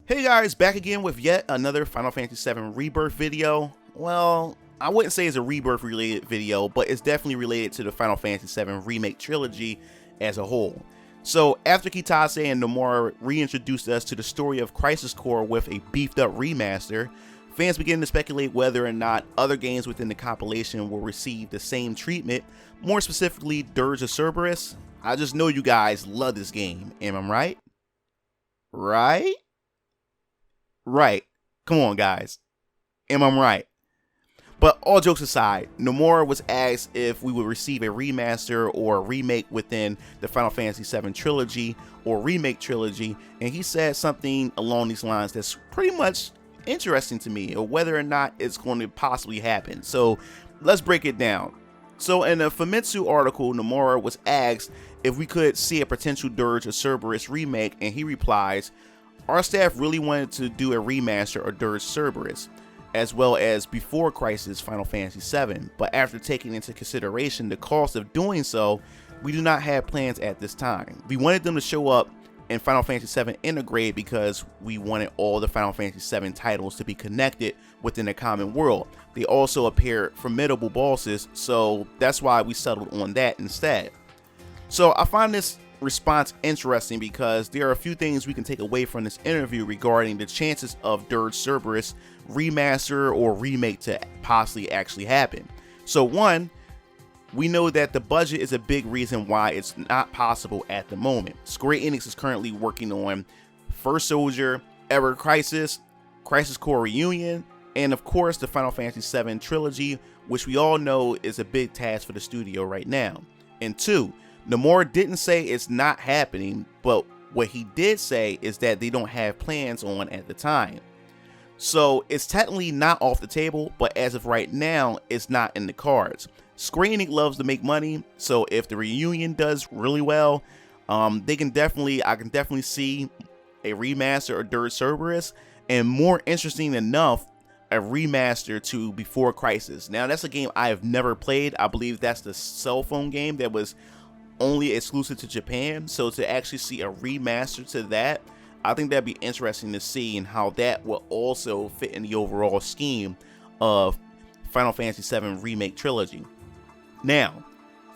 Hey guys, back again with yet another Final Fantasy VII Rebirth video. Well, I wouldn't say it's a Rebirth related video, but it's definitely related to the Final Fantasy VII Remake trilogy as a whole. So after Kitase and Nomura reintroduced us to the story of Crisis Core with a beefed up remaster, fans began to speculate whether or not other games within the compilation will receive the same treatment, more specifically Dirge of Cerberus. I just know you guys love this game, am I right? Right. Come on, guys. Am I right? But all jokes aside, Nomura was asked if we would receive a remaster or a remake within the Final Fantasy VII trilogy or remake trilogy, and he said something along these lines that's pretty much interesting to me, or whether or not it's going to possibly happen. So let's break it down. So in a Famitsu article, Nomura was asked if we could see a potential Dirge of Cerberus remake, and he replies, "Our staff really wanted to do a remaster of Dirge Cerberus, as well as Before Crisis Final Fantasy VII, but after taking into consideration the cost of doing so, we do not have plans at this time. We wanted them to show up in Final Fantasy VII Integrate because we wanted all the Final Fantasy VII titles to be connected within a common world. They also appear formidable bosses, so that's why we settled on that instead." So I find this response interesting because there are a few things we can take away from this interview regarding the chances of Dirge Cerberus remaster or remake to possibly actually happen. So one, we know that the budget is a big reason why it's not possible at the moment. Square Enix is currently working on First Soldier, Ever Crisis, Crisis Core Reunion, and of course the Final Fantasy VII trilogy, which we all know is a big task for the studio right now. And two, Nomura didn't say it's not happening, but what he did say is that they don't have plans on at the time. So it's technically not off the table, but as of right now, it's not in the cards. Square Enix loves to make money, so if the reunion does really well, I can definitely see a remaster of Dirge Cerberus, and more interesting enough, a remaster to Before Crisis. Now that's a game I have never played. I believe that's the cell phone game that was only exclusive to Japan, so to actually see a remaster to that, I think that'd be interesting to see, and how that will also fit in the overall scheme of Final Fantasy VII Remake trilogy. Now,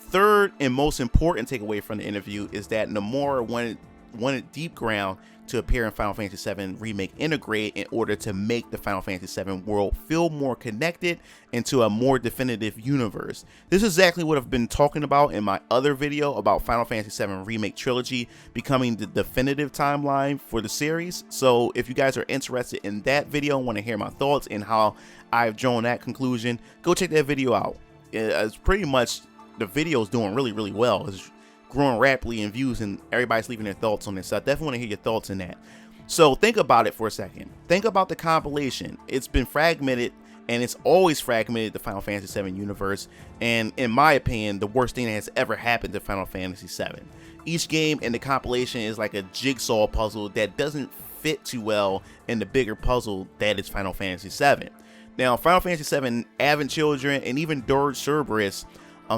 third and most important takeaway from the interview is that Nomura wanted Deep Ground to appear in Final Fantasy VII Remake Integrate in order to make the Final Fantasy VII world feel more connected into a more definitive universe. This is exactly what I've been talking about in my other video about Final Fantasy VII Remake Trilogy becoming the definitive timeline for the series. So if you guys are interested in that video and want to hear my thoughts and how I've drawn that conclusion, go check that video out. It's pretty much, the video is doing really well. It's growing rapidly in views, and everybody's leaving their thoughts on this, so I definitely want to hear your thoughts on that. So think about it for a second. Think about the compilation. It's been fragmented, and it's always fragmented the Final Fantasy VII universe, and in my opinion, the worst thing that has ever happened to Final Fantasy VII. Each game in the compilation is like a jigsaw puzzle that doesn't fit too well in the bigger puzzle that is Final Fantasy VII. Now, Final Fantasy VII Advent Children and even Dirge Cerberus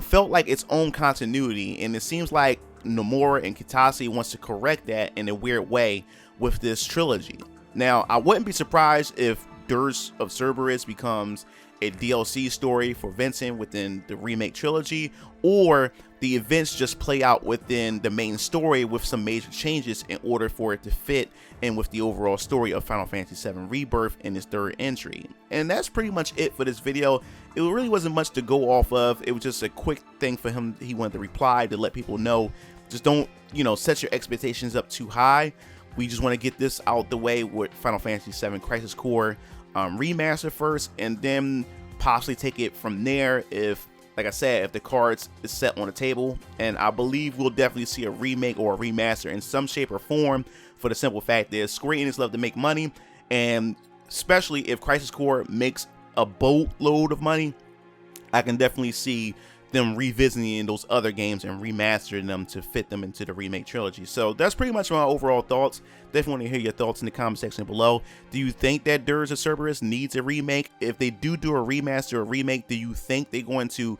felt like its own continuity, and it seems like Nomura and Kitase wants to correct that in a weird way with this trilogy. Now, I wouldn't be surprised if Dirge of Cerberus becomes a DLC story for Vincent within the remake trilogy, or the events just play out within the main story with some major changes in order for it to fit in with the overall story of Final Fantasy VII Rebirth in its third entry. And that's pretty much it for this video. It really wasn't much to go off of. It was just a quick thing for him. He wanted to reply to let people know, just don't, set your expectations up too high. We just want to get this out the way with Final Fantasy VII Crisis Core remaster first, and then possibly take it from there if, like I said, if the cards is set on the table. And I believe we'll definitely see a remake or a remaster in some shape or form, for the simple fact that Square Enix love to make money, and especially if Crisis Core makes a boatload of money, I can definitely see them revisiting those other games and remastering them to fit them into the remake trilogy. So that's pretty much my overall thoughts. Definitely want to hear your thoughts in the comment section below. Do you think that Dirge of Cerberus needs a remake? If they do a remaster or remake, do you think they're going to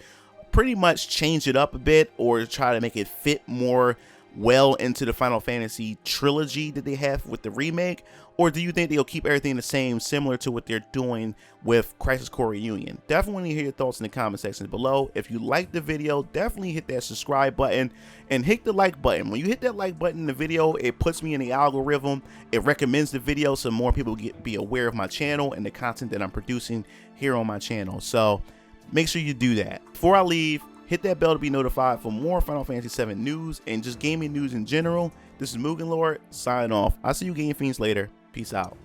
pretty much change it up a bit, or try to make it fit more well into the Final Fantasy trilogy that they have with the remake, or do you think they'll keep everything the same, similar to what they're doing with Crisis Core Reunion? Definitely hear your thoughts in the comment section below. If you liked the video, definitely hit that subscribe button and hit the like button. When you hit that like button in the video, it puts me in the algorithm. It recommends the video so more people be aware of my channel and the content that I'm producing here on my channel. So make sure you do that. Before I leave, hit that bell to be notified for more Final Fantasy VII news and just gaming news in general. This is MugenLord signing off. I'll see you Game Fiends later. Peace out.